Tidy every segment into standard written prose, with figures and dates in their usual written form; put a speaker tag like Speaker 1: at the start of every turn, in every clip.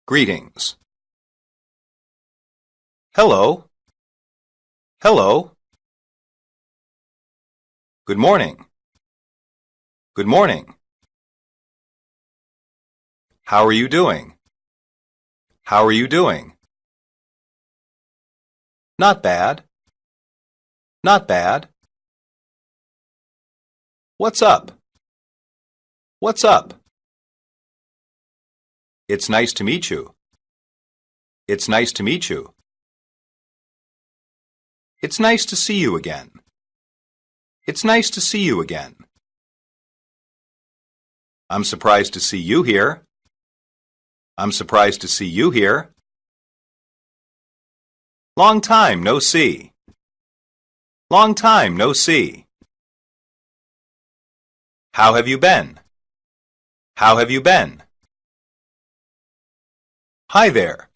Speaker 1: Greetings. Hello. Hello. Good morning. Good morning. How are you doing? How are you doing? Not bad. Not bad. What's up? What's up? It's nice to meet you. It's nice to meet you. It's nice to see you again. It's nice to see you again. I'm surprised to see you here. I'm surprised to see you here. Long time no see. Long time no see. How have you been? How have you been? Hi there.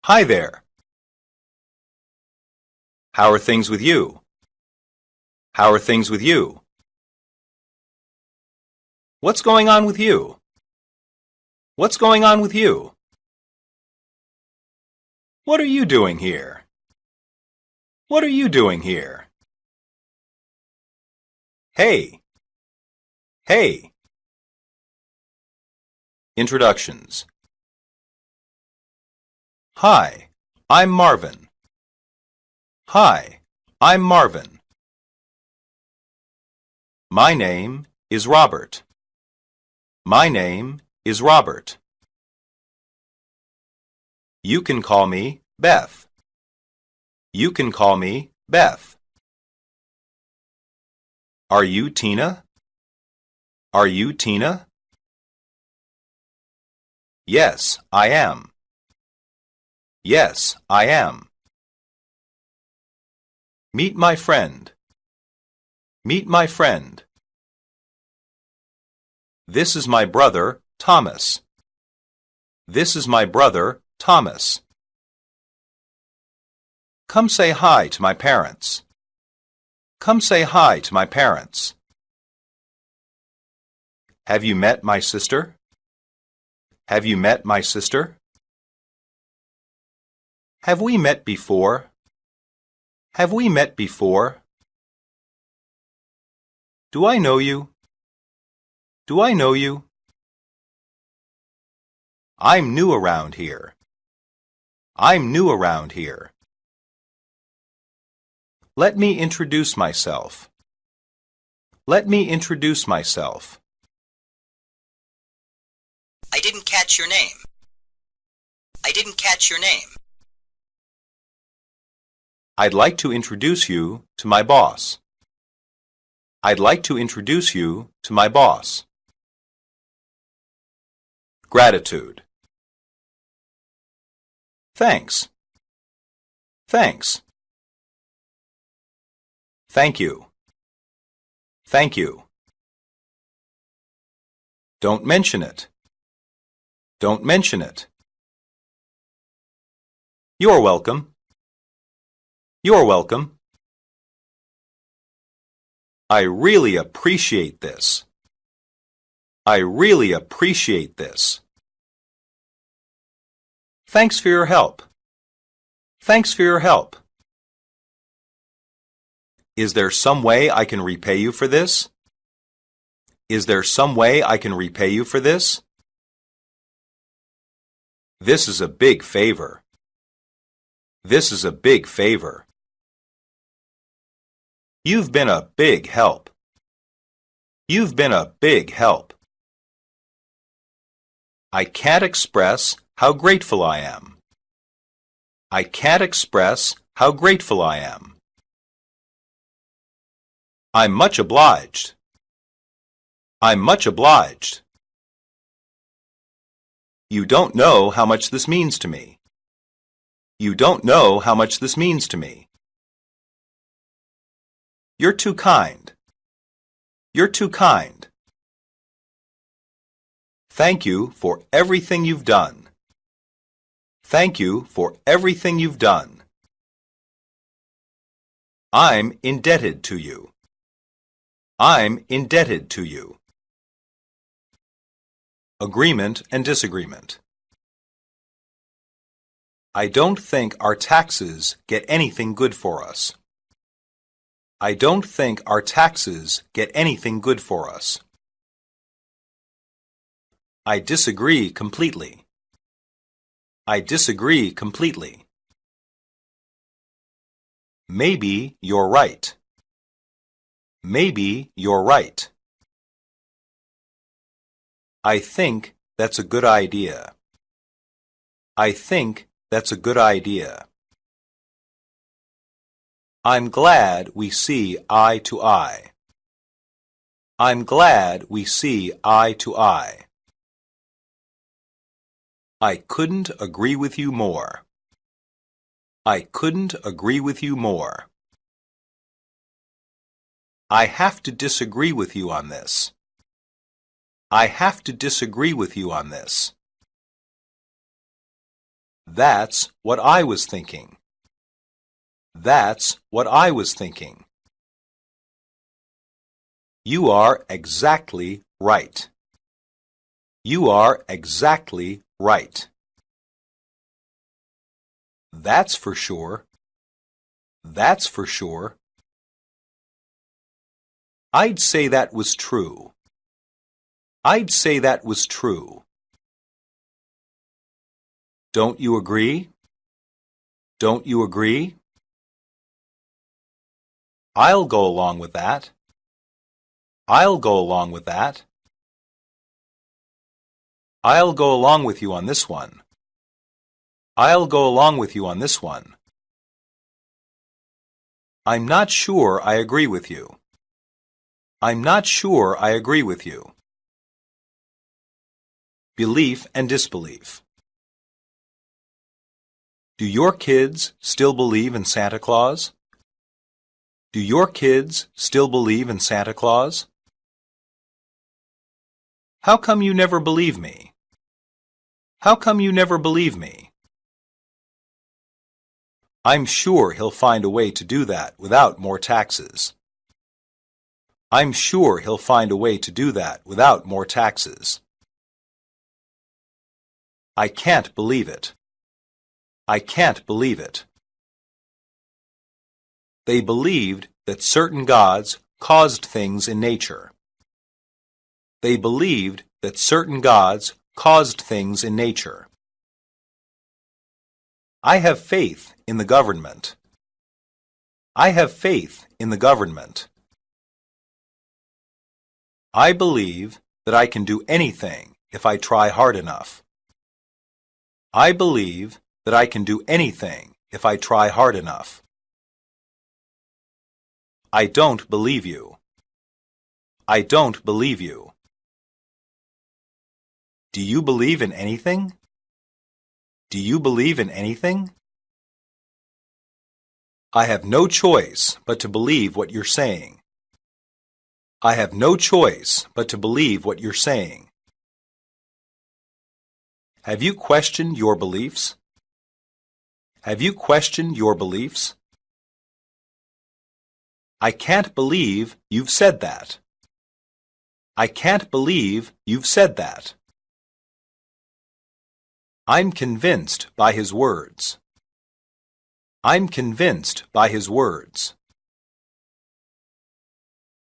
Speaker 1: Hi there. How are things with you? How are things with you? What's going on with you? What's going on with you? What are you doing here? What are you doing here? Hey. Hey. Introductions. Hi, I'm Marvin. Hi, I'm Marvin. My name is Robert. My name is Robert. You can call me Beth. You can call me Beth. Are you Tina? Are you Tina? Yes, I am. Yes, I am. Meet my friend. Meet my friend. This is my brother, Thomas. This is my brother, Thomas. Come say hi to my parents. Come say hi to my parents. Have you met my sister? Have you met my sister? Have we met before? Have we met before? Do I know you? Do I know you? I'm new around here. I'm new around here. Let me introduce myself. Let me introduce myself.
Speaker 2: I didn't catch your name. I didn't catch your name.
Speaker 1: I'd like to introduce you to my boss. I'd like to introduce you to my boss. Gratitude. Thanks. Thanks. Thank you. Thank you. Don't mention it. Don't mention it. You're welcome. You're welcome. I really appreciate this. I really appreciate this. Thanks for your help. Thanks for your help. Is there some way I can repay you for this? Is there some way I can repay you for this? This is a big favor. This is a big favor. You've been a big help. You've been a big help. I can't express how grateful I am. I can't express how grateful I am. I'm much obliged. I'm much obliged. You don't know how much this means to me. You don't know how much this means to me. You're too kind. You're too kind. Thank you for everything you've done. Thank you for everything you've done. I'm indebted to you. I'm indebted to you. Agreement and disagreement. I don't think our taxes get anything good for us. I don't think our taxes get anything good for us. I disagree completely. I disagree completely. Maybe you're right. Maybe you're right. I think that's a good idea. I think that's a good idea. I'm glad we see eye to eye. I'm glad we see eye to eye. I couldn't agree with you more. I couldn't agree with you more. I have to disagree with you on this. I have to disagree with you on this. That's what I was thinking. That's what I was thinking. You are exactly right. You are exactly right. That's for sure. That's for sure. I'd say that was true. I'd say that was true. Don't you agree? Don't you agree? I'll go along with that. I'll go along with that. I'll go along with you on this one. I'll go along with you on this one. I'm not sure I agree with you. I'm not sure I agree with you. Belief and disbelief. Do your kids still believe in Santa Claus? Do your kids still believe in Santa Claus? How come you never believe me? How come you never believe me? I'm sure he'll find a way to do that without more taxes. I'm sure he'll find a way to do that without more taxes. I can't believe it. I can't believe it. They believed that certain gods caused things in nature. They believed that certain gods caused things in nature. I have faith in the government. I have faith in the government. I believe that I can do anything if I try hard enough. I believe that I can do anything if I try hard enough. I don't believe you. I don't believe you. Do you believe in anything? Do you believe in anything? I have no choice but to believe what you're saying. I have no choice but to believe what you're saying. Have you questioned your beliefs? Have you questioned your beliefs? I can't believe you've said that. I can't believe you've said that. I'm convinced by his words. I'm convinced by his words.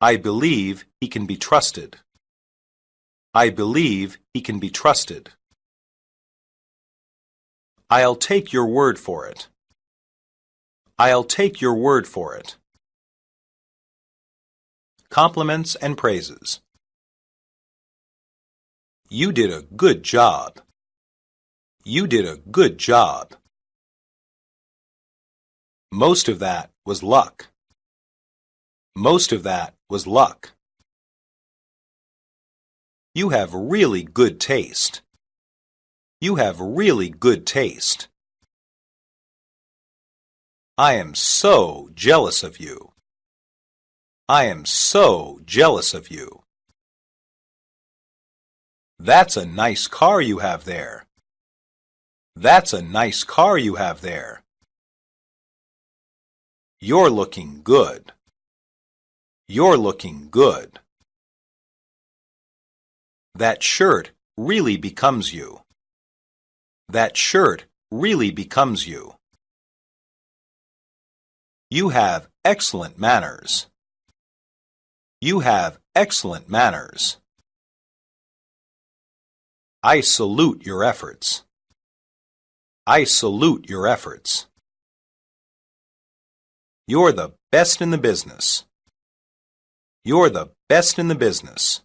Speaker 1: I believe he can be trusted. I believe he can be trusted. I'll take your word for it. I'll take your word for it. Compliments and praises. You did a good job. You did a good job. Most of that was luck. Most of that was luck. You have really good taste. You have really good taste. I am so jealous of you. I am so jealous of you. That's a nice car you have there. That's a nice car you have there. You're looking good. You're looking good. That shirt really becomes you. That shirt really becomes you. You have excellent manners. You have excellent manners. I salute your efforts. I salute your efforts. You're the best in the business. You're the best in the business.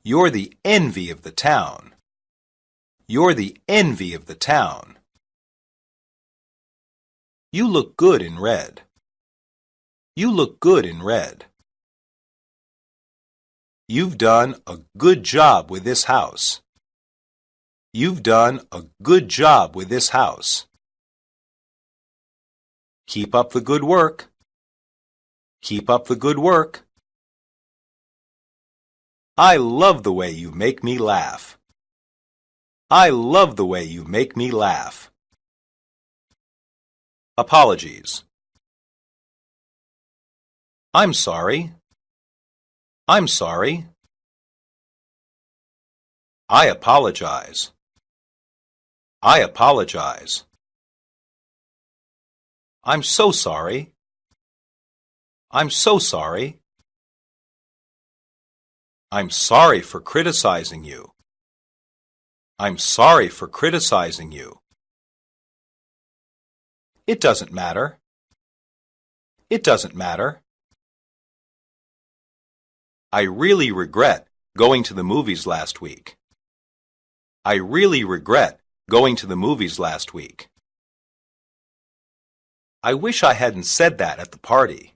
Speaker 1: You're the envy of the town. You're the envy of the town. You look good in red. You look good in red. You've done a good job with this house. You've done a good job with this house. Keep up the good work. Keep up the good work. I love the way you make me laugh. I love the way you make me laugh. Apologies. I'm sorry. I'm sorry. I apologize. I apologize. I'm so sorry. I'm so sorry. I'm sorry for criticizing you. I'm sorry for criticizing you. It doesn't matter. It doesn't matter. I really regret going to the movies last week. I really regret going to the movies last week. I wish I hadn't said that at the party.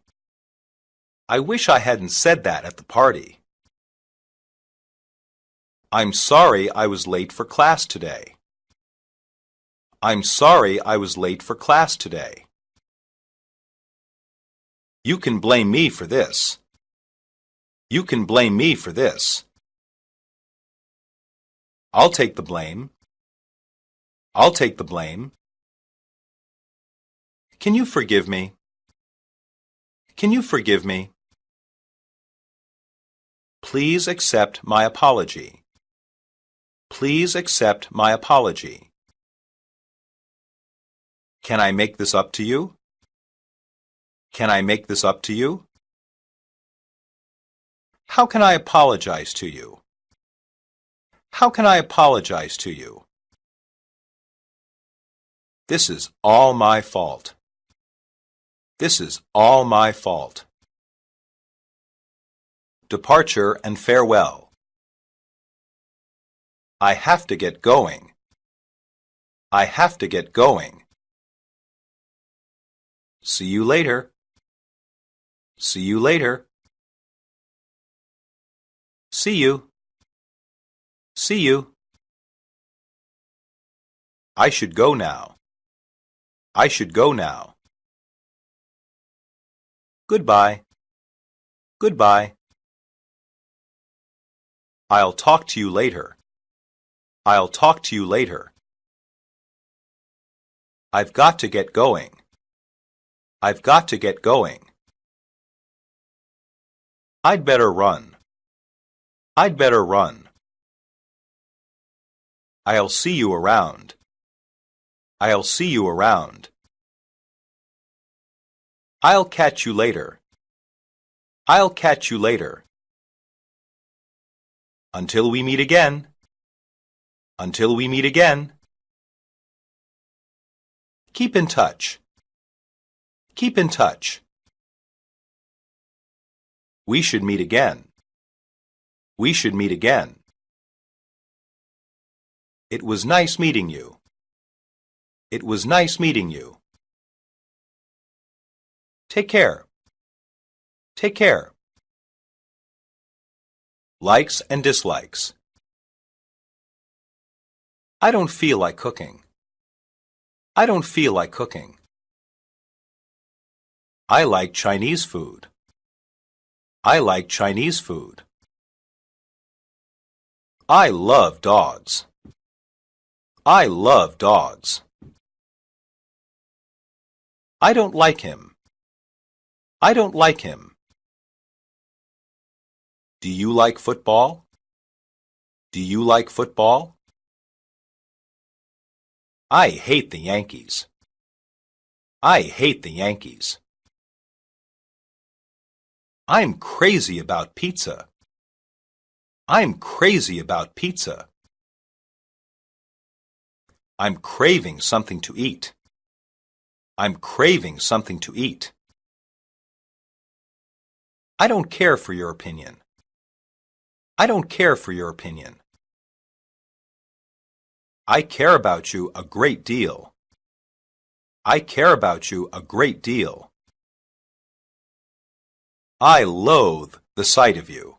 Speaker 1: I wish I hadn't said that at the party. I'm sorry I was late for class today. I'm sorry I was late for class today. You can blame me for this. You can blame me for this. I'll take the blame. I'll take the blame. Can you forgive me? Can you forgive me? Please accept my apology. Please accept my apology. Can I make this up to you? Can I make this up to you? How can I apologize to you? How can I apologize to you? This is all my fault. This is all my fault. Departure and farewell. I have to get going. I have to get going. See you later. See you later. See you. See you. I should go now. I should go now. Goodbye. Goodbye. I'll talk to you later. I'll talk to you later. I've got to get going. I've got to get going. I'd better run. I'd better run. I'll see you around. I'll see you around. I'll catch you later. I'll catch you later. Until we meet again. Until we meet again. Keep in touch. Keep in touch. We should meet again. We should meet again. It was nice meeting you. It was nice meeting you. Take care. Take care. Likes and dislikes. I don't feel like cooking. I don't feel like cooking. I like Chinese food. I like Chinese food. I love dogs. I love dogs. I don't like him. I don't like him. Do you like football? Do you like football? I hate the Yankees. I hate the Yankees. I'm crazy about pizza. I'm crazy about pizza. I'm craving something to eat. I'm craving something to eat. I don't care for your opinion. I don't care for your opinion. I care about you a great deal. I care about you a great deal. I loathe the sight of you.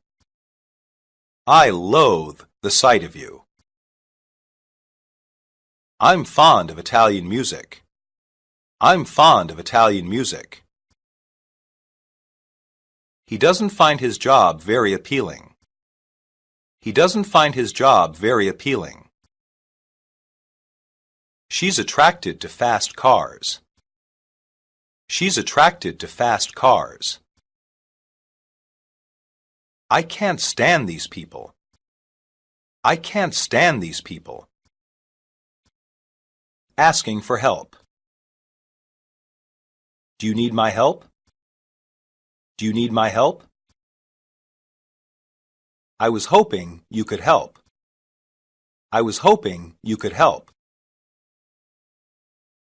Speaker 1: I loathe the sight of you. I'm fond of Italian music. I'm fond of Italian music. He doesn't find his job very appealing. He doesn't find his job very appealing. She's attracted to fast cars. She's attracted to fast cars. I can't stand these people. I can't stand these people. Asking for help. Do you need my help? Do you need my help? I was hoping you could help. I was hoping you could help.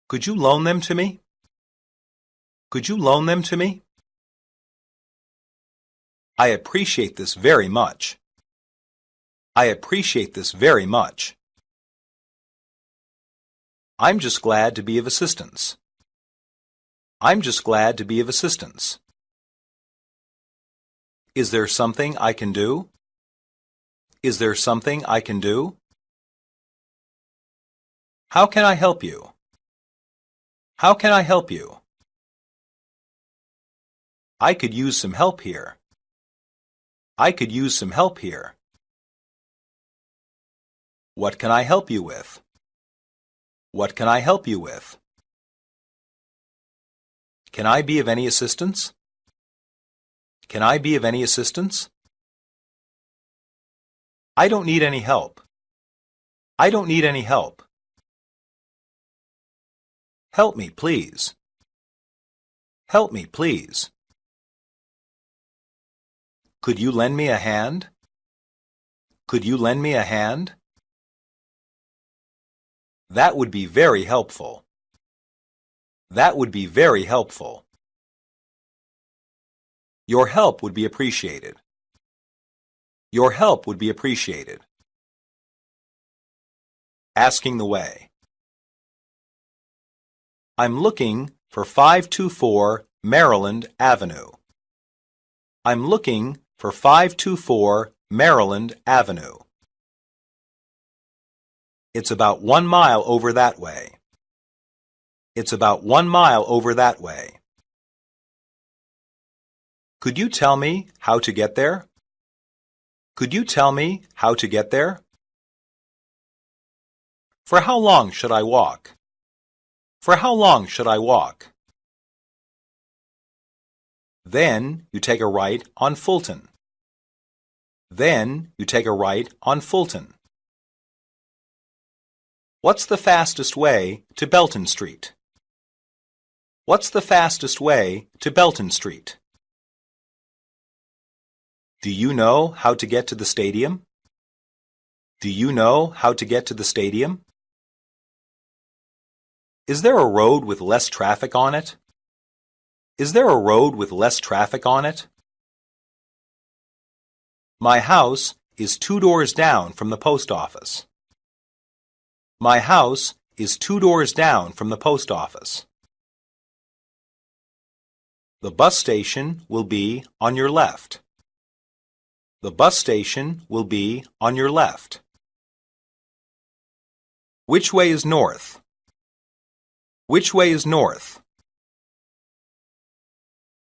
Speaker 1: Could you loan them to me? Could you loan them to me? I appreciate this very much. I appreciate this very much. I'm just glad to be of assistance. I'm just glad to be of assistance. Is there something I can do? Is there something I can do? How can I help you? How can I help you? I could use some help here. I could use some help here. What can I help you with? What can I help you with? Can I be of any assistance? Can I be of any assistance? I don't need any help. I don't need any help. Help me, please. Help me, please. Could you lend me a hand? Could you lend me a hand? That would be very helpful. That would be very helpful. Your help would be appreciated. Your help would be appreciated. Asking the way. I'm looking for 524 Maryland Avenue. I'm looking for 524 Maryland Avenue. It's about 1 mile over that way. It's about 1 mile over that way. Could you tell me how to get there? Could you tell me how to get there? For how long should I walk? For how long should I walk? Then you take a right on Fulton. Then you take a right on Fulton. What's the fastest way to Belton Street? What's the fastest way to Belton Street? Do you know how to get to the stadium? Do you know how to get to the stadium? Is there a road with less traffic on it? Is there a road with less traffic on it? My house is 2 doors down from the post office. My house is 2 doors down from the post office. The bus station will be on your left. The bus station will be on your left. Which way is north? Which way is north?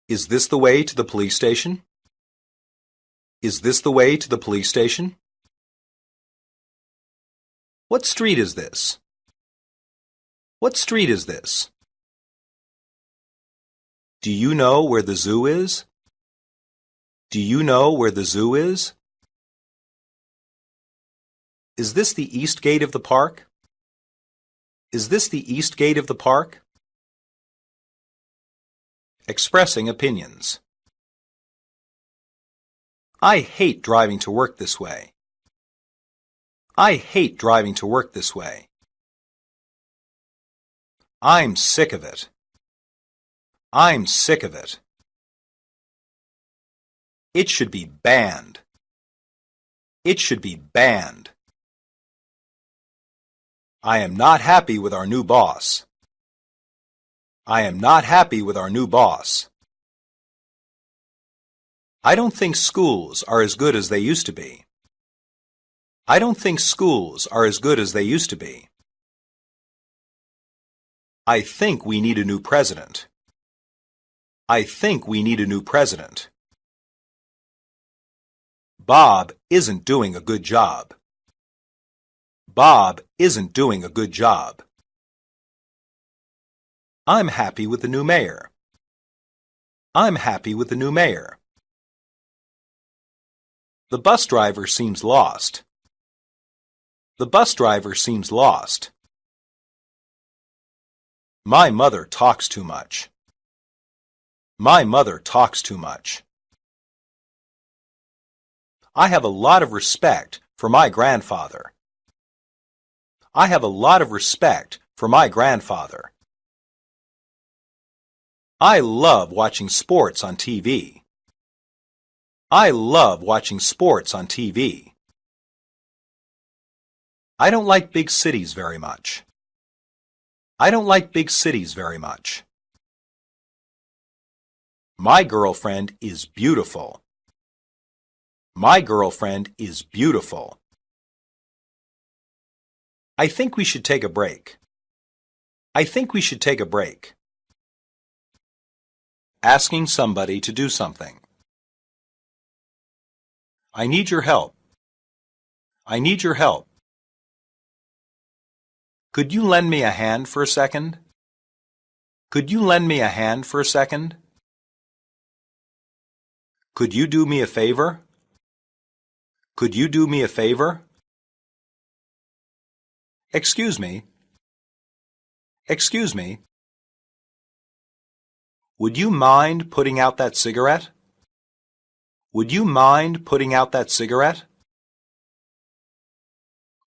Speaker 1: Is this the way to the police station? Is this the way to the police station? What street is this? What street is this? Do you know where the zoo is? Do you know where the zoo is? Is this the east gate of the park? Is this the east gate of the park? Expressing opinions. I hate driving to work this way. I hate driving to work this way. I'm sick of it. I'm sick of it. It should be banned. It should be banned. I am not happy with our new boss. I am not happy with our new boss. I don't think schools are as good as they used to be. I don't think schools are as good as they used to be. I think we need a new president. I think we need a new president. Bob isn't doing a good job. Bob isn't doing a good job. I'm happy with the new mayor. I'm happy with the new mayor. The bus driver seems lost. The bus driver seems lost. My mother talks too much. My mother talks too much. I have a lot of respect for my grandfather. I have a lot of respect for my grandfather. I love watching sports on TV. I love watching sports on TV. I don't like big cities very much. I don't like big cities very much. My girlfriend is beautiful. My girlfriend is beautiful. I think we should take a break. I think we should take a break. Asking somebody to do something. I need your help. I need your help. Could you lend me a hand for a second? Could you lend me a hand for a second? Could you do me a favor? Could you do me a favor? Excuse me. Excuse me. Would you mind putting out that cigarette? Would you mind putting out that cigarette?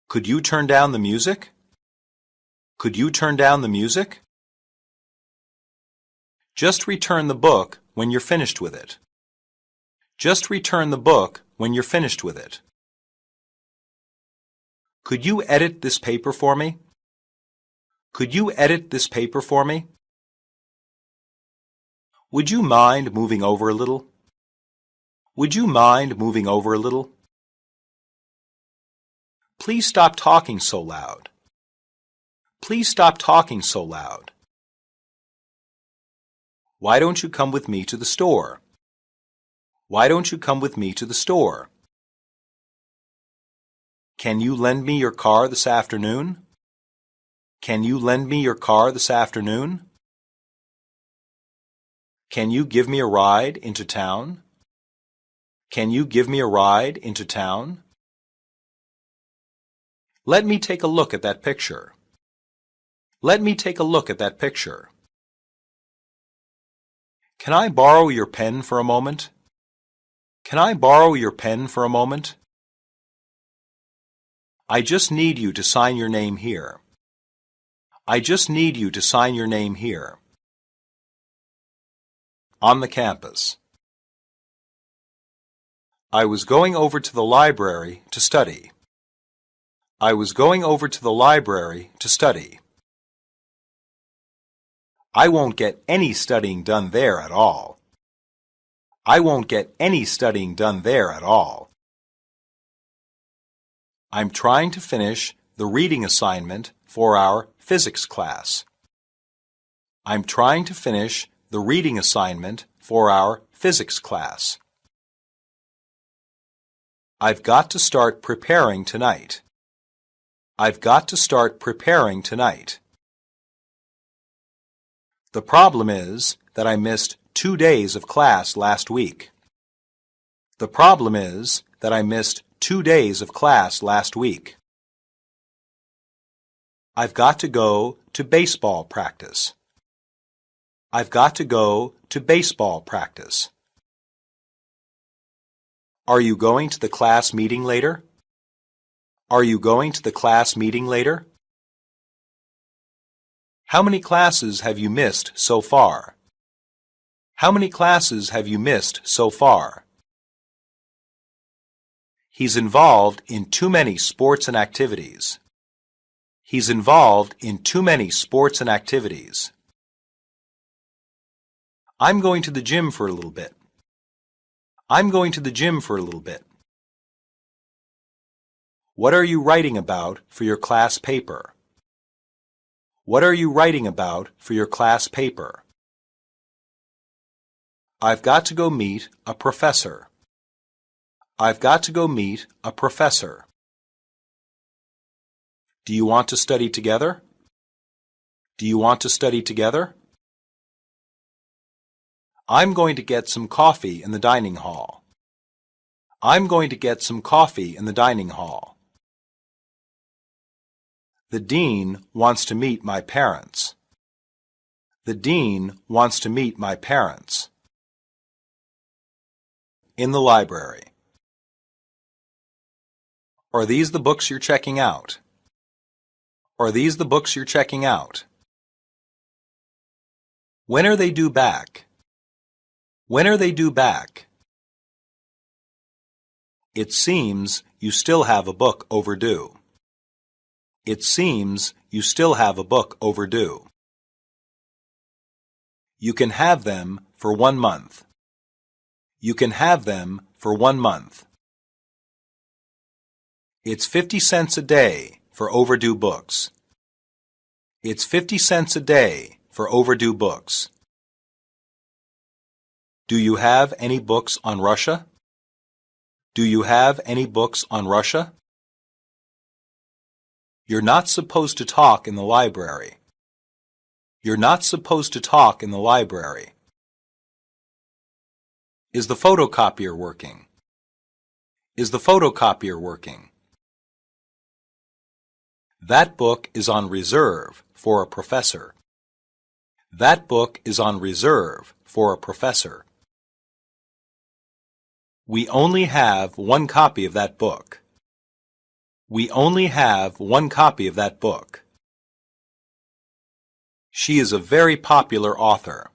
Speaker 1: Could you turn down the music? Could you turn down the music? Just return the book when you're finished with it. Just return the book when you're finished with it. Could you edit this paper for me? Could you edit this paper for me? Would you mind moving over a little? Would you mind moving over a little? Please stop talking so loud. Please stop talking so loud. Why don't you come with me to the store? Why don't you come with me to the store? Can you lend me your car this afternoon? Can you lend me your car this afternoon? Can you give me a ride into town? Can you give me a ride into town? Let me take a look at that picture. Let me take a look at that picture. Can I borrow your pen for a moment? Can I borrow your pen for a moment? I just need you to sign your name here. I just need you to sign your name here. On the campus. I was going over to the library to study. I was going over to the library to study. I won't get any studying done there at all. I won't get any studying done there at all. I'm trying to finish the reading assignment for our physics class. I'm trying to finish the reading assignment for our physics class. I've got to start preparing tonight. I've got to start preparing tonight. The problem is that I missed 2 days of class last week. The problem is that I missed 2 days of class last week. I've got to go to baseball practice. I've got to go to baseball practice. Are you going to the class meeting later? Are you going to the class meeting later? How many classes have you missed so far? How many classes have you missed so far? He's involved in too many sports and activities. He's involved in too many sports and activities. I'm going to the gym for a little bit. I'm going to the gym for a little bit. What are you writing about for your class paper? What are you writing about for your class paper? I've got to go meet a professor. I've got to go meet a professor. Do you want to study together? Do you want to study together? I'm going to get some coffee in the dining hall. I'm going to get some coffee in the dining hall. The dean wants to meet my parents. The dean wants to meet my parents. In the library. Are these the books you're checking out? Are these the books you're checking out? When are they due back? When are they due back? It seems you still have a book overdue. It seems you still have a book overdue. You can have them for 1 month. You can have them for 1 month. It's 50 cents a day for overdue books. It's 50 cents a day for overdue books. Do you have any books on Russia? Do you have any books on Russia? You're not supposed to talk in the library. You're not supposed to talk in the library. Is the photocopier working? Is the photocopier working? That book is on reserve for a professor. That book is on reserve for a professor. We only have 1 copy of that book. We only have 1 copy of that book. She is a very popular author.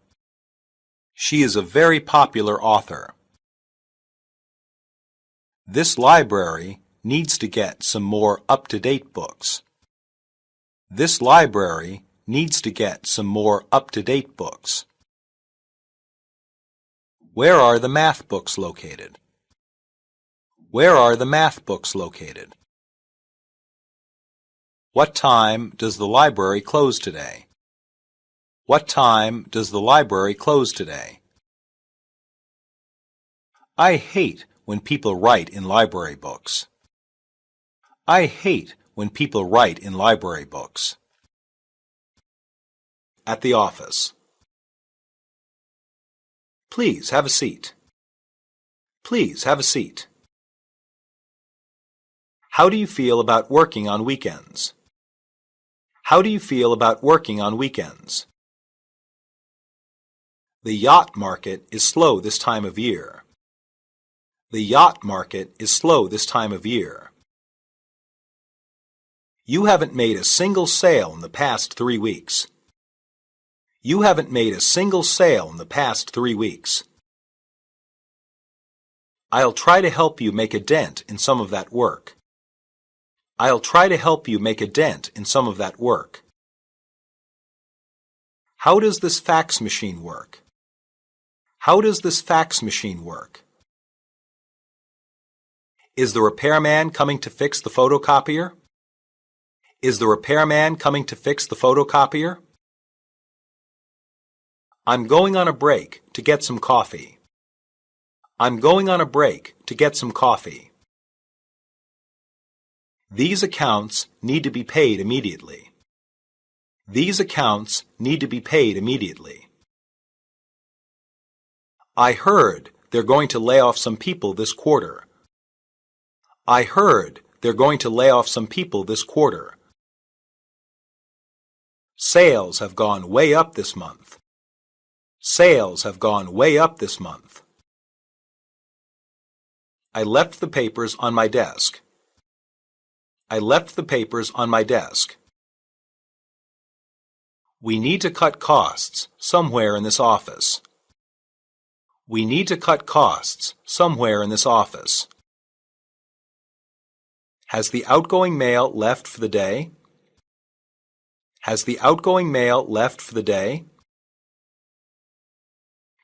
Speaker 1: She is a very popular author. This library needs to get some more up-to-date books. This library needs to get some more up-to-date books. Where are the math books located? Where are the math books located? What time does the library close today? What time does the library close today? I hate when people write in library books. I hate when people write in library books. At the office. Please have a seat. Please have a seat. How do you feel about working on weekends? How do you feel about working on weekends? The yacht market is slow this time of year. The yacht market is slow this time of year. You haven't made a single sale in the past 3 weeks. You haven't made a single sale in the past 3 weeks. I'll try to help you make a dent in some of that work. I'll try to help you make a dent in some of that work. How does this fax machine work? How does this fax machine work? Is the repairman coming to fix the photocopier? Is the repairman coming to fix the photocopier? I'm going on a break to get some coffee. I'm going on a break to get some coffee. These accounts need to be paid immediately. These accounts need to be paid immediately. I heard they're going to lay off some people this quarter. I heard they're going to lay off some people this quarter. Sales have gone way up this month. Sales have gone way up this month. I left the papers on my desk. I left the papers on my desk. We need to cut costs somewhere in this office. We need to cut costs somewhere in this office. Has the outgoing mail left for the day? Has the outgoing mail left for the day?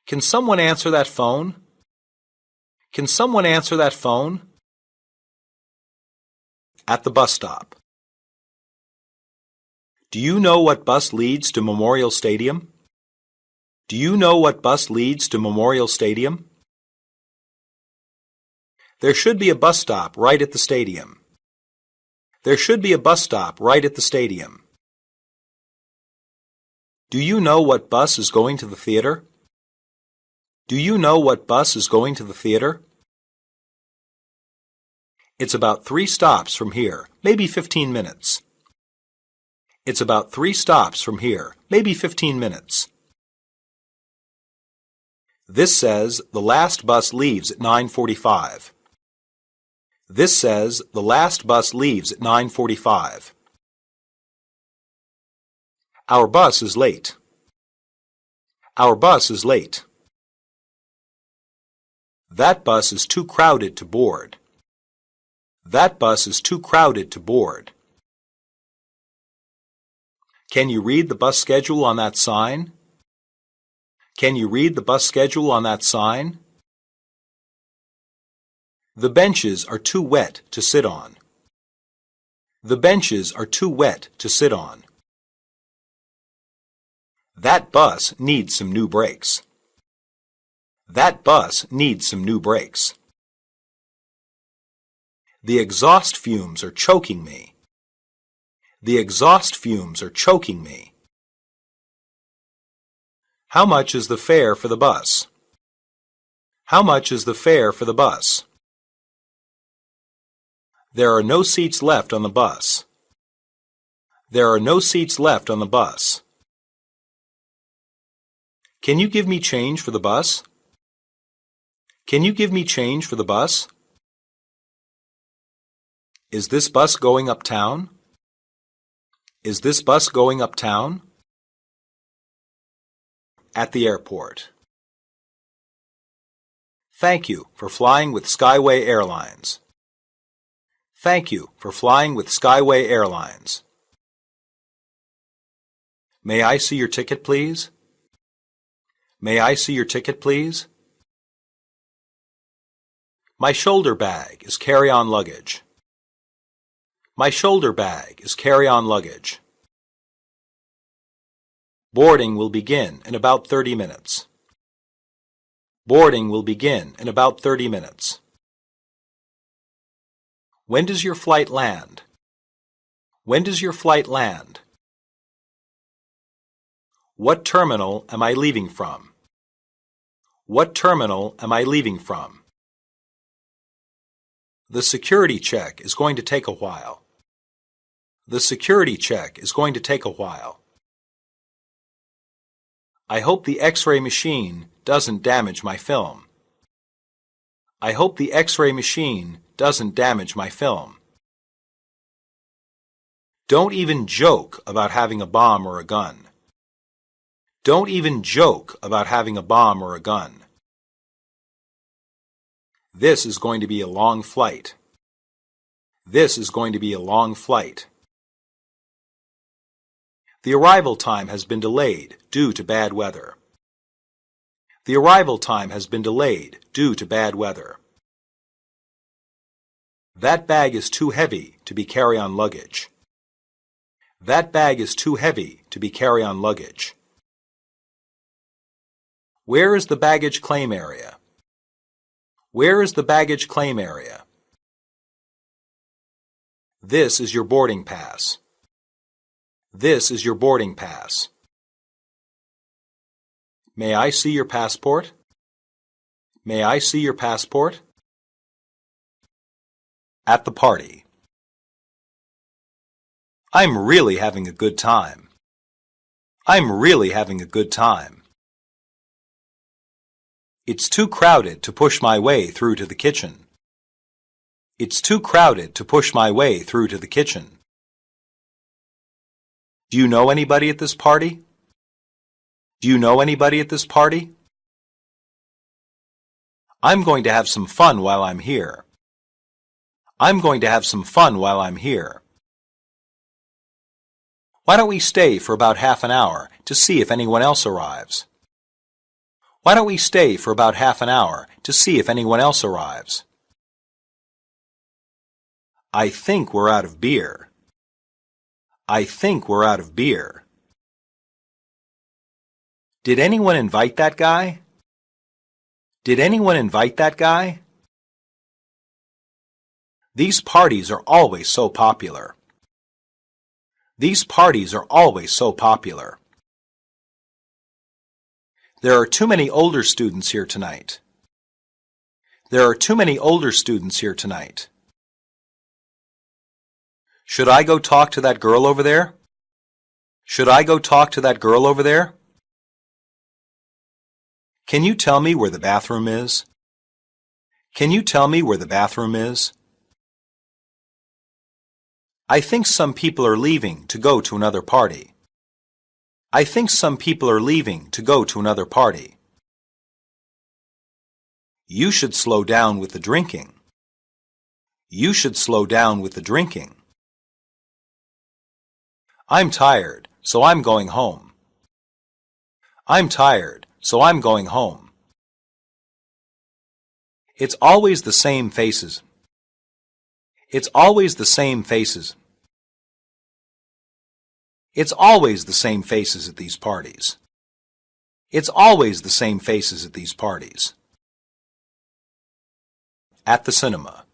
Speaker 1: Can someone answer that phone? Can someone answer that phone? At the bus stop. Do you know what bus leads to Memorial Stadium? Do you know what bus leads to Memorial Stadium? There should be a bus stop right at the stadium. There should be a bus stop right at the stadium. Do you know what bus is going to the theater? Do you know what bus is going to the theater? It's about 3 stops from here, maybe 15 minutes. It's about 3 stops from here, maybe 15 minutes. This says the last bus leaves at 9:45. This says the last bus leaves at 9:45. Our bus is late. Our bus is late. That bus is too crowded to board. That bus is too crowded to board. Can you read the bus schedule on that sign? Can you read the bus schedule on that sign? The benches are too wet to sit on. The benches are too wet to sit on. That bus needs some new brakes. That bus needs some new brakes. The exhaust fumes are choking me. The exhaust fumes are choking me. How much is the fare for the bus? How much is the fare for the bus? There are no seats left on the bus. There are no seats left on the bus. Can you give me change for the bus? Can you give me change for the bus? Is this bus going uptown? Is this bus going uptown? At the airport. Thank you for flying with Skyway Airlines. Thank you for flying with Skyway Airlines. May I see your ticket, please? May I see your ticket, please? My shoulder bag is carry-on luggage. My shoulder bag is carry-on luggage. Boarding will begin in about 30 minutes. Boarding will begin in about 30 minutes. When does your flight land? When does your flight land? What terminal am I leaving from? What terminal am I leaving from? The security check is going to take a while. The security check is going to take a while. I hope the X-ray machine doesn't damage my film. I hope the X-ray machine doesn't damage my film. Don't even joke about having a bomb or a gun. Don't even joke about having a bomb or a gun. This is going to be a long flight. This is going to be a long flight. The arrival time has been delayed due to bad weather. The arrival time has been delayed due to bad weather. That bag is too heavy to be carry-on luggage. That bag is too heavy to be carry-on luggage. Where is the baggage claim area? Where is the baggage claim area? This is your boarding pass. This is your boarding pass. May I see your passport? May I see your passport? At the party. I'm really having a good time. I'm really having a good time. It's too crowded to push my way through to the kitchen. It's too crowded to push my way through to the kitchen. Do you know anybody at this party? Do you know anybody at this party? I'm going to have some fun while I'm here. I'm going to have some fun while I'm here. Why don't we stay for about half an hour to see if anyone else arrives? Why don't we stay for about half an hour to see if anyone else arrives? I think we're out of beer. I think we're out of beer. Did anyone invite that guy? Did anyone invite that guy? These parties are always so popular. These parties are always so popular. There are too many older students here tonight. There are too many older students here tonight. Should I go talk to that girl over there? Should I go talk to that girl over there? Can you tell me where the bathroom is? Can you tell me where the bathroom is? I think some people are leaving to go to another party. I think some people are leaving to go to another party. You should slow down with the drinking. You should slow down with the drinking. I'm tired, so I'm going home. I'm tired, so I'm going home. It's always the same faces. It's always the same faces. It's always the same faces at these parties. It's always the same faces at these parties. At the cinema.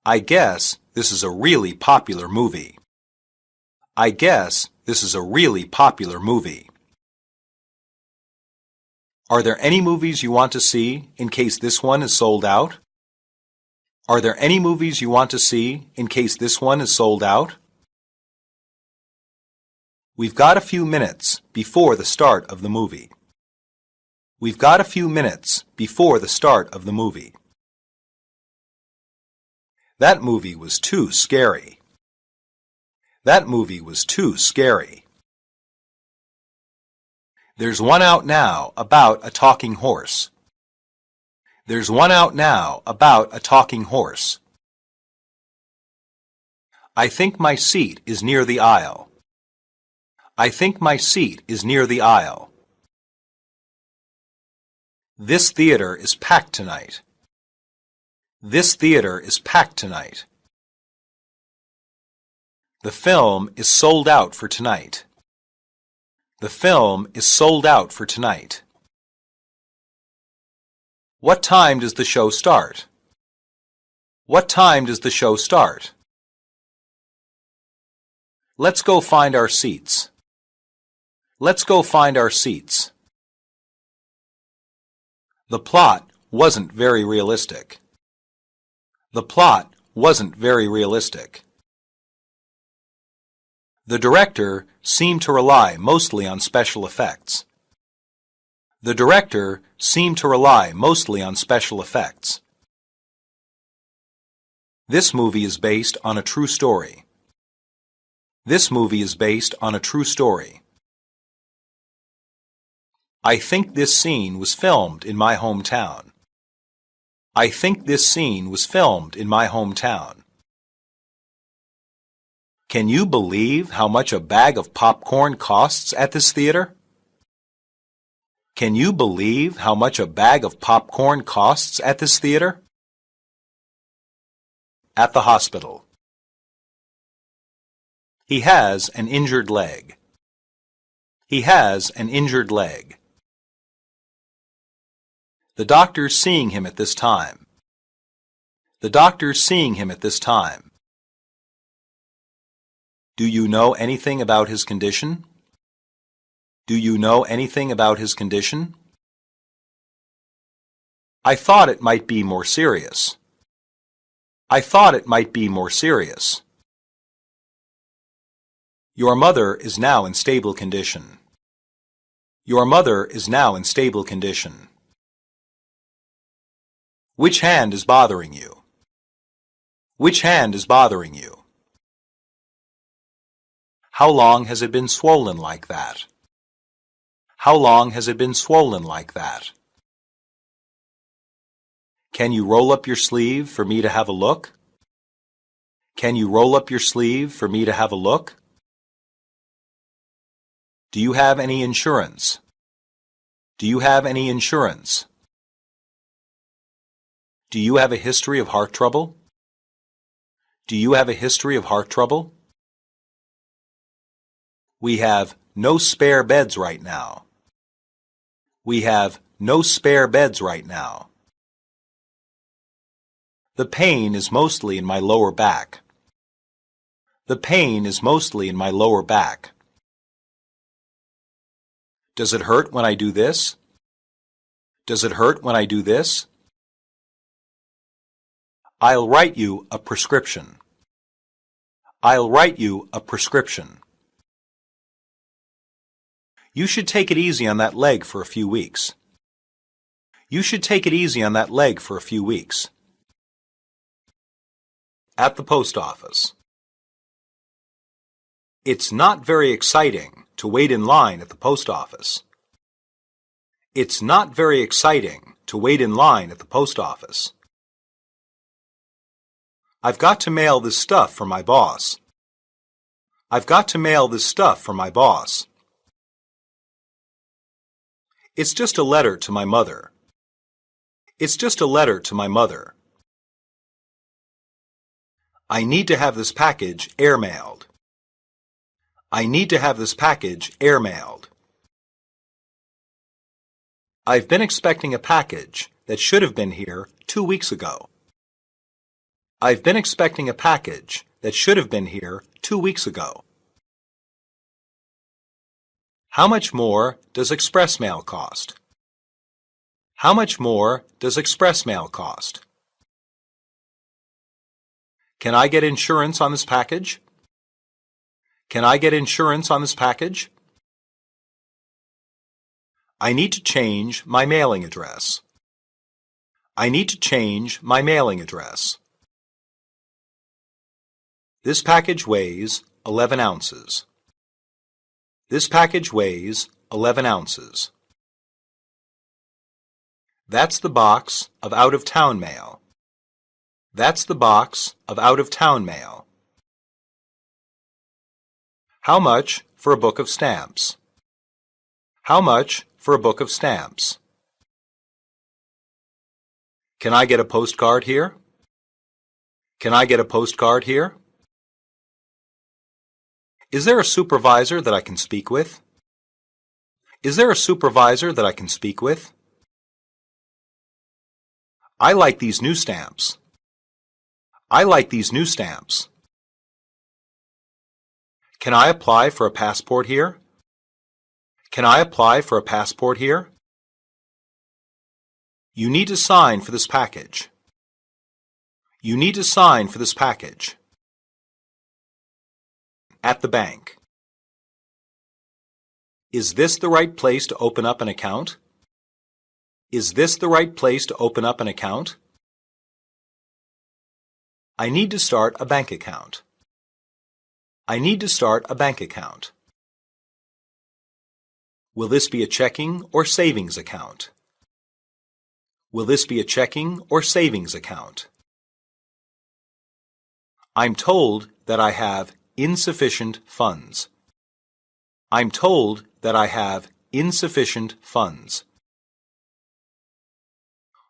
Speaker 1: I guess this is a really popular movie. I guess this is a really popular movie. Are there any movies you want to see in case this one is sold out? Are there any movies you want to see in case this one is sold out? We've got a few minutes before the start of the movie. We've got a few minutes before the start of the movie. That movie was too scary. That movie was too scary. There's one out now about a talking horse. There's one out now about a talking horse. I think my seat is near the aisle. I think my seat is near the aisle. This theater is packed tonight. This theater is packed tonight. The film is sold out for tonight. The film is sold out for tonight. What time does the show start? What time does the show start? Let's go find our seats. Let's go find our seats. The plot wasn't very realistic. The plot wasn't very realistic. The director seemed to rely mostly on special effects. The director seemed to rely mostly on special effects. This movie is based on a true story. This movie is based on a true story. I think this scene was filmed in my hometown. I think this scene was filmed in my hometown. Can you believe how much a bag of popcorn costs at this theater? Can you believe how much a bag of popcorn costs at this theater? At the hospital. He has an injured leg. He has an injured leg. The doctor's seeing him at this time. The doctor's seeing him at this time. Do you know anything about his condition? Do you know anything about his condition? I thought it might be more serious. I thought it might be more serious. Your mother is now in stable condition. Your mother is now in stable condition. Which hand is bothering you? Which hand is bothering you? How long has it been swollen like that? How long has it been swollen like that? Can you roll up your sleeve for me to have a look? Can you roll up your sleeve for me to have a look? Do you have any insurance? Do you have any insurance? Do you have a history of heart trouble? Do you have a history of heart trouble? We have no spare beds right now. We have no spare beds right now. The pain is mostly in my lower back. The pain is mostly in my lower back. Does it hurt when I do this? Does it hurt when I do this? I'll write you a prescription. I'll write you a prescription. You should take it easy on that leg for a few weeks. You should take it easy on that leg for a few weeks. At the post office. It's not very exciting to wait in line at the post office. It's not very exciting to wait in line at the post office. I've got to mail this stuff for my boss. I've got to mail this stuff for my boss. It's just a letter to my mother. It's just a letter to my mother. I need to have this package airmailed. I need to have this package airmailed. I've been expecting a package that should have been here 2 weeks ago. I've been expecting a package that should have been here 2 weeks ago. How much more does express mail cost? How much more does express mail cost? Can I get insurance on this package? Can I get insurance on this package? I need to change my mailing address. I need to change my mailing address. This package weighs 11 ounces. This package weighs 11 ounces. That's the box of out-of-town mail. That's the box of out-of-town mail. How much for a book of stamps? How much for a book of stamps? Can I get a postcard here? Can I get a postcard here? Is there a supervisor that I can speak with? Is there a supervisor that I can speak with? I like these new stamps. I like these new stamps. Can I apply for a passport here? Can I apply for a passport here? You need to sign for this package. You need to sign for this package. At the bank. Is this the right place to open up an account? Is this the right place to open up an account? I need to start a bank account. I need to start a bank account. Will this be a checking or savings account? Will this be a checking or savings account? I'm told that I have insufficient funds. I'm told that I have insufficient funds.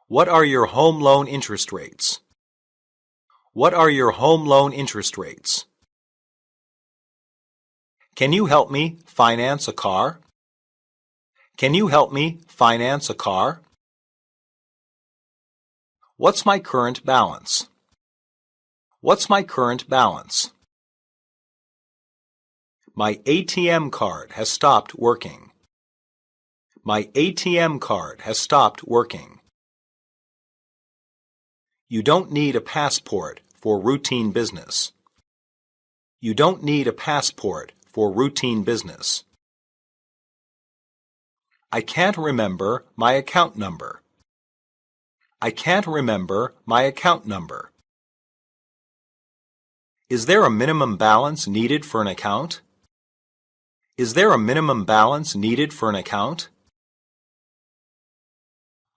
Speaker 1: What are your home loan interest rates? What are your home loan interest rates? Can you help me finance a car? Can you help me finance a car? What's my current balance? What's my current balance? My ATM card has stopped working. My ATM card has stopped working. You don't need a passport for routine business. You don't need a passport for routine business. I can't remember my account number. I can't remember my account number. Is there a minimum balance needed for an account? Is there a minimum balance needed for an account?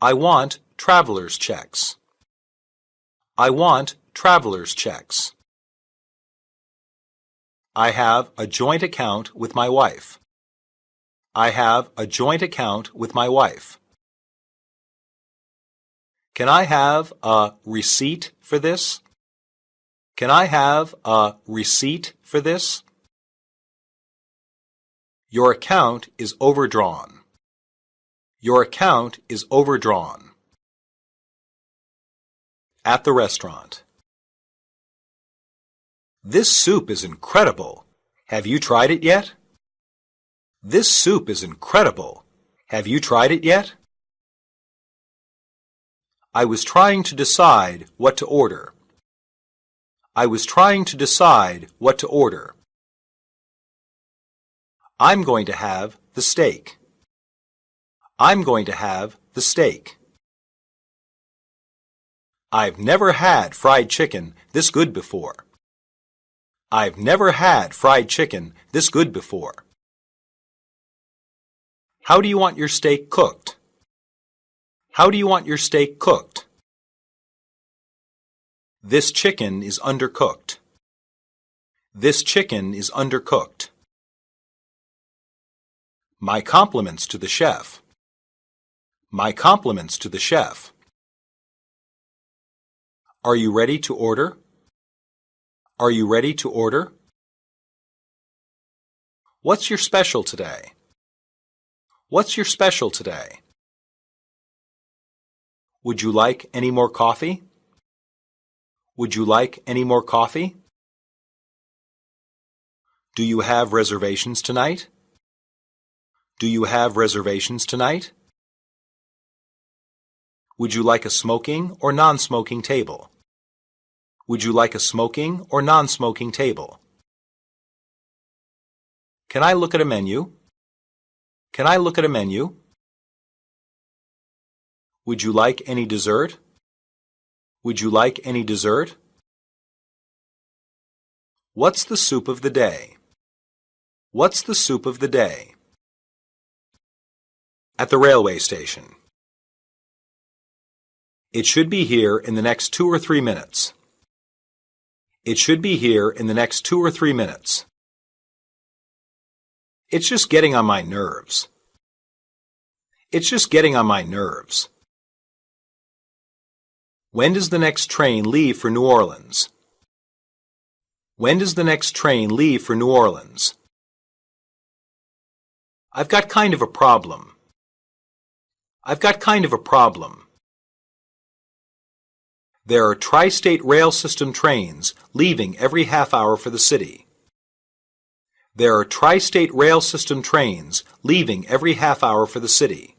Speaker 1: I want traveler's checks. I want traveler's checks. I have a joint account with my wife. I have a joint account with my wife. Can I have a receipt for this? Can I have a receipt for this? Your account is overdrawn. Your account is overdrawn. At the restaurant. This soup is incredible. Have you tried it yet? This soup is incredible. Have you tried it yet? I was trying to decide what to order. I was trying to decide what to order. I'm going to have the steak. I'm going to have the steak. I've never had fried chicken this good before. I've never had fried chicken this good before. How do you want your steak cooked? How do you want your steak cooked? This chicken is undercooked. This chicken is undercooked. My compliments to the chef. My compliments to the chef. Are you ready to order? Are you ready to order? What's your special today? What's your special today? Would you like any more coffee? Would you like any more coffee? Do you have reservations tonight? Do you have reservations tonight? Would you like a smoking or non-smoking table? Would you like a smoking or non-smoking table? Can I look at a menu? Can I look at a menu? Would you like any dessert? Would you like any dessert? What's the soup of the day? What's the soup of the day? At the railway station. It should be here in the next 2 or 3 minutes. It should be here in the next 2 or 3 minutes. It's just getting on my nerves. It's just getting on my nerves. When does the next train leave for New Orleans? When does the next train leave for New Orleans? I've got kind of a problem. I've got kind of a problem. There are tri-state rail system trains leaving every half hour for the city. There are tri-state rail system trains leaving every half hour for the city.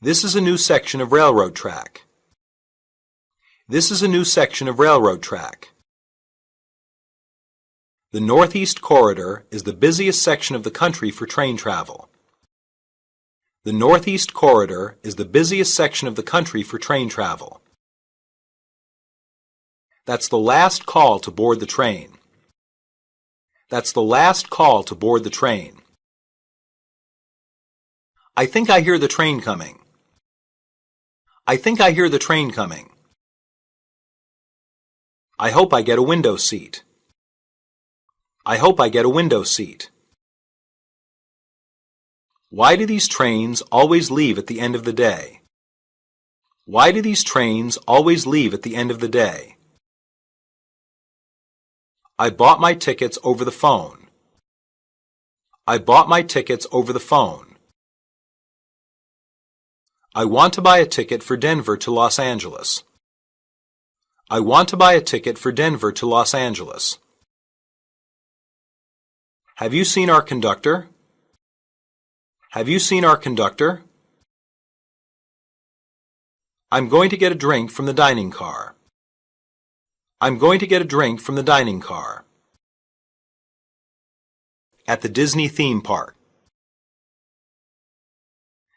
Speaker 1: This is a new section of railroad track. This is a new section of railroad track. The Northeast Corridor is the busiest section of the country for train travel. The Northeast Corridor is the busiest section of the country for train travel. That's the last call to board the train. That's the last call to board the train. I think I hear the train coming. I think I hear the train coming. I hope I get a window seat. I hope I get a window seat. Why do these trains always leave at the end of the day? Why do these trains always leave at the end of the day? I bought my tickets over the phone. I bought my tickets over the phone. I want to buy a ticket for Denver to Los Angeles. I want to buy a ticket for Denver to Los Angeles. Have you seen our conductor? Have you seen our conductor? I'm going to get a drink from the dining car. I'm going to get a drink from the dining car. at the Disney theme park.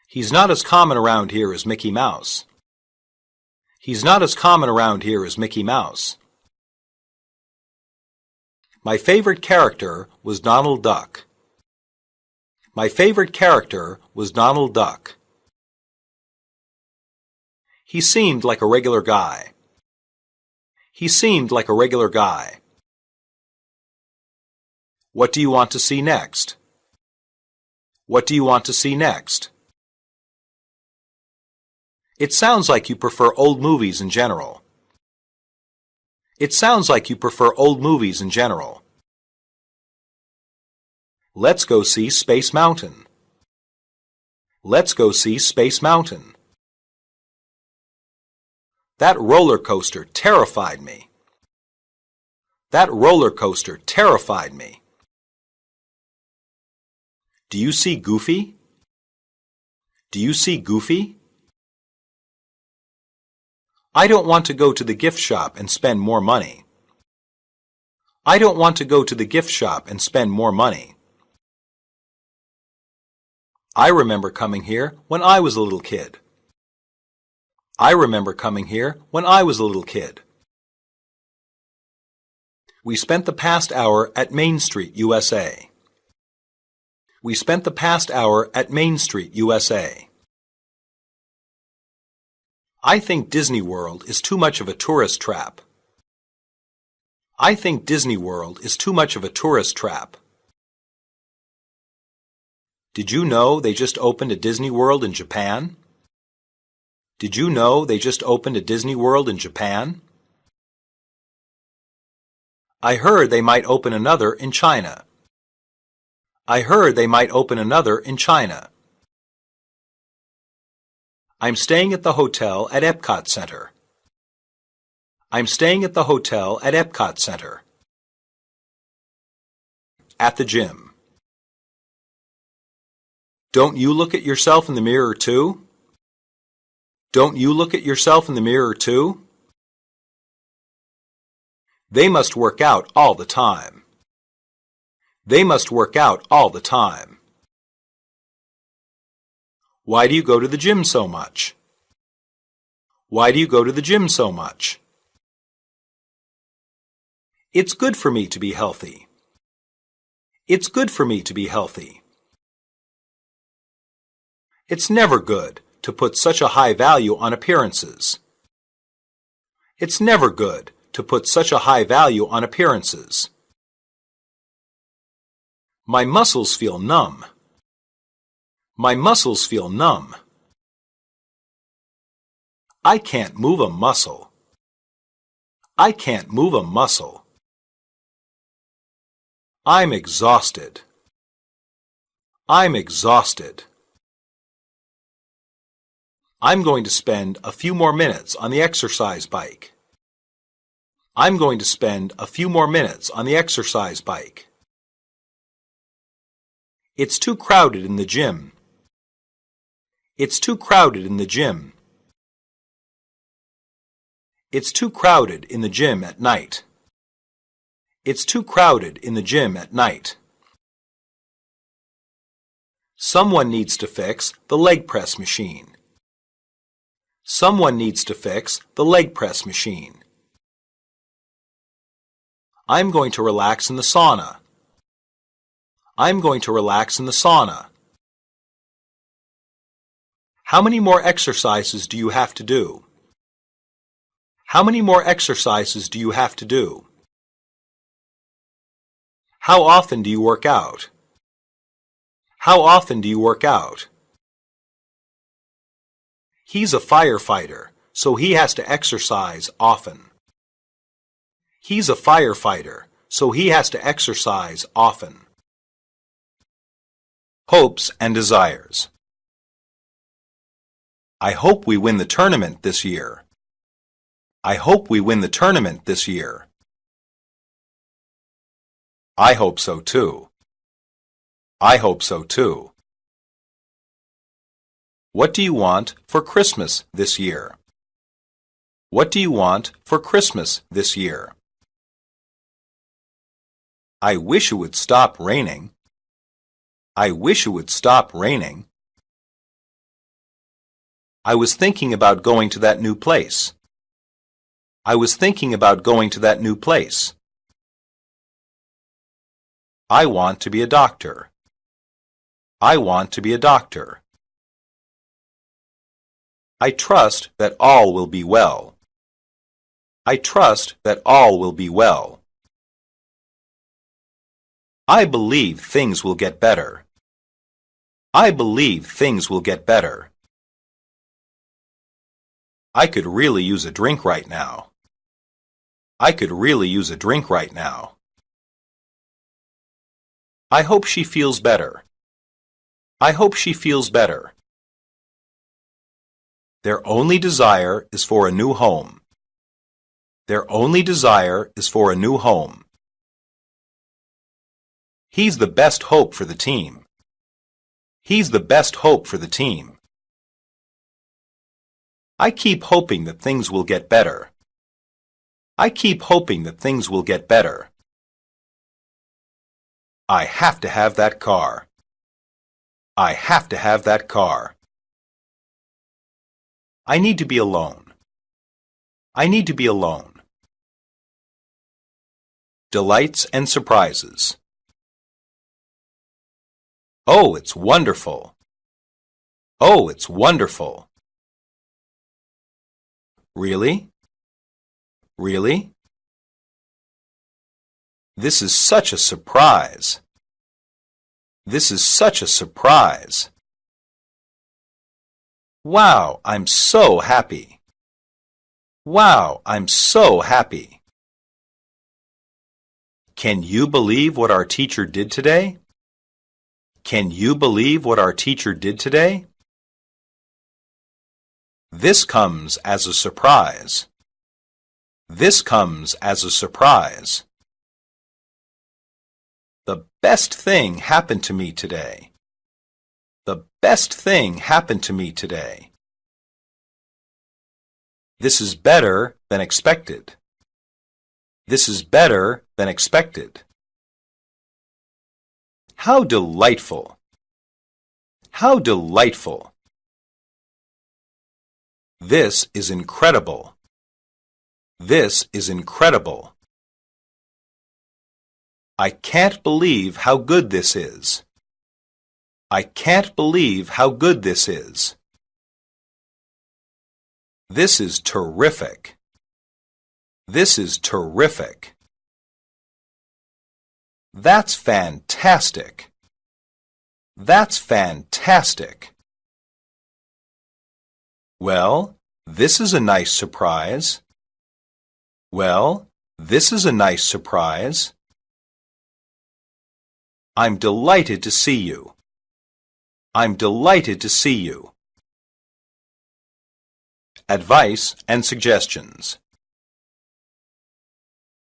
Speaker 1: He's not as common around here as Mickey Mouse. He's not as common around here as Mickey Mouse. My favorite character was Donald Duck. My favorite character was Donald Duck. He seemed like a regular guy. He seemed like a regular guy. What do you want to see next? What do you want to see next? It sounds like you prefer old movies in general. It sounds like you prefer old movies in general. Let's go see Space Mountain. Let's go see Space Mountain. That roller coaster terrified me. That roller coaster terrified me. Do you see Goofy? Do you see Goofy? I don't want to go to the gift shop and spend more money. I don't want to go to the gift shop and spend more money. I remember coming here when I was a little kid. I remember coming here when I was a little kid. We spent the past hour at Main Street, USA. We spent the past hour at Main Street, USA. I think Disney World is too much of a tourist trap. I think Disney World is too much of a tourist trap. Did you know they just opened a Disney World in Japan? Did you know they just opened a Disney World in Japan? I heard they might open another in China. I heard they might open another in China. I'm staying at the hotel at Epcot Center. I'm staying at the hotel at Epcot Center. At the gym. Don't you look at yourself in the mirror too? Don't you look at yourself in the mirror too? They must work out all the time. They must work out all the time. Why do you go to the gym so much? Why do you go to the gym so much? It's good for me to be healthy. It's good for me to be healthy. It's never good to put such a high value on appearances. It's never good to put such a high value on appearances. My muscles feel numb. My muscles feel numb. I can't move a muscle. I can't move a muscle. I'm exhausted. I'm exhausted. I'm going to spend a few more minutes on the exercise bike. I'm going to spend a few more minutes on the exercise bike. It's too crowded in the gym. It's too crowded in the gym. It's too crowded in the gym at night. It's too crowded in the gym at night. Someone needs to fix the leg press machine. Someone needs to fix the leg press machine. I'm going to relax in the sauna. I'm going to relax in the sauna. How many more exercises do you have to do? How many more exercises do you have to do? How often do you work out? How often do you work out? He's a firefighter, so he has to exercise often. He's a firefighter, so he has to exercise often. Hopes and desires. I hope we win the tournament this year. I hope we win the tournament this year. I hope so too. I hope so too. What do you want for Christmas this year? What do you want for Christmas this year? I wish it would stop raining. I wish it would stop raining. I was thinking about going to that new place. I was thinking about going to that new place. I want to be a doctor. I want to be a doctor. I trust that all will be well. I trust that all will be well. I believe things will get better. I believe things will get better. I could really use a drink right now. I could really use a drink right now. I hope she feels better. I hope she feels better. Their only desire is for a new home. Their only desire is for a new home. He's the best hope for the team. He's the best hope for the team. I keep hoping that things will get better. I keep hoping that things will get better. I have to have that car. I have to have that car. I need to be alone. I need to be alone. Delights and surprises. Oh, it's wonderful. Oh, it's wonderful. Really? Really? This is such a surprise. This is such a surprise. Wow, I'm so happy. Wow, I'm so happy. Can you believe what our teacher did today? Can you believe what our teacher did today? This comes as a surprise. This comes as a surprise. The best thing happened to me today. The best thing happened to me today. This is better than expected. This is better than expected. How delightful! How delightful! This is incredible. This is incredible. I can't believe how good this is. I can't believe how good this is. This is terrific. This is terrific. That's fantastic. That's fantastic. Well, this is a nice surprise. Well, this is a nice surprise. I'm delighted to see you. I'm delighted to see you. Advice and suggestions.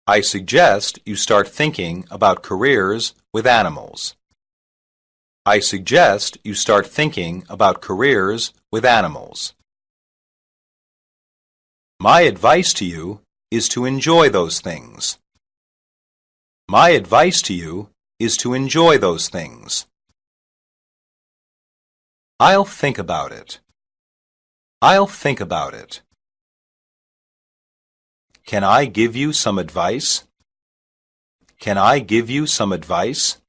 Speaker 1: I suggest you start thinking about careers with animals. I suggest you start thinking about careers with animals. My advice to you is to enjoy those things. My advice to you is to enjoy those things. I'll think about it. I'll think about it. Can I give you some advice? Can I give you some advice?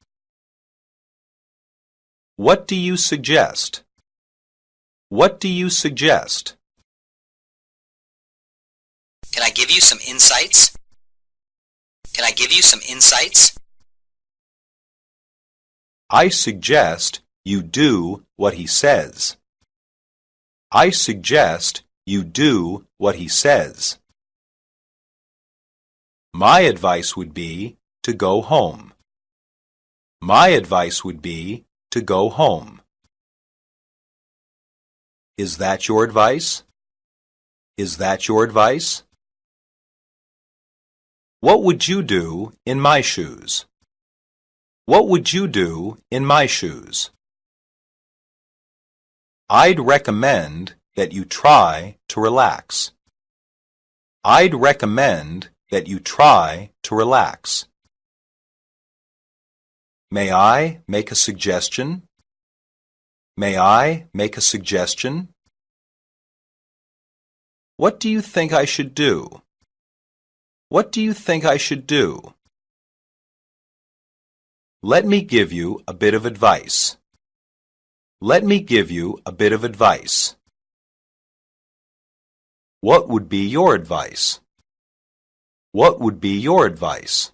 Speaker 1: What do you suggest? What do you suggest?
Speaker 2: Can I give you some insights? Can I give you some insights?
Speaker 1: I suggest you do what he says. I suggest you do what he says. My advice would be to go home. My advice would be to go home. Is that your advice? Is that your advice? What would you do in my shoes? What would you do in my shoes? I'd recommend that you try to relax. I'd recommend that you try to relax. May I make a suggestion? May I make a suggestion? What do you think I should do? What do you think I should do? Let me give you a bit of advice. Let me give you a bit of advice. What would be your advice? What would be your advice?